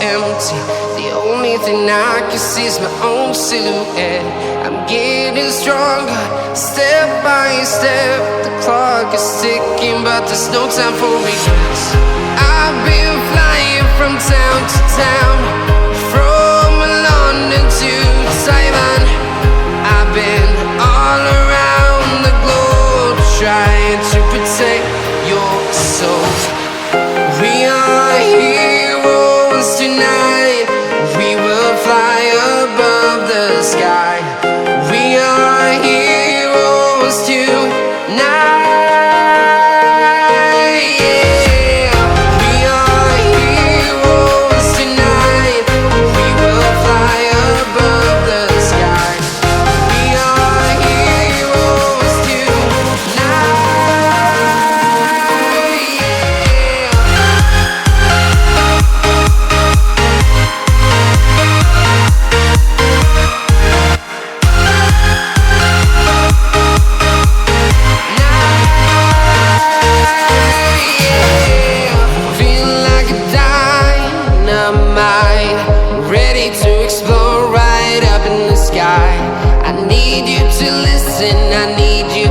empty. The only thing I can see is my own silhouette. I'm getting stronger, step by step. The clock is ticking, but there's no time for regrets. I've been flying from town to town, from London to Taiwan. I've been all around the globe, trying to protect your soul. We are heroes tonight. We will fly above the sky. We are heroes tonight. Yeah. We are heroes tonight. We will fly above the sky. We are heroes tonight. Yeah. Feeling like a dynamite, ready to explode right up in the sky. I need you to listen, I need you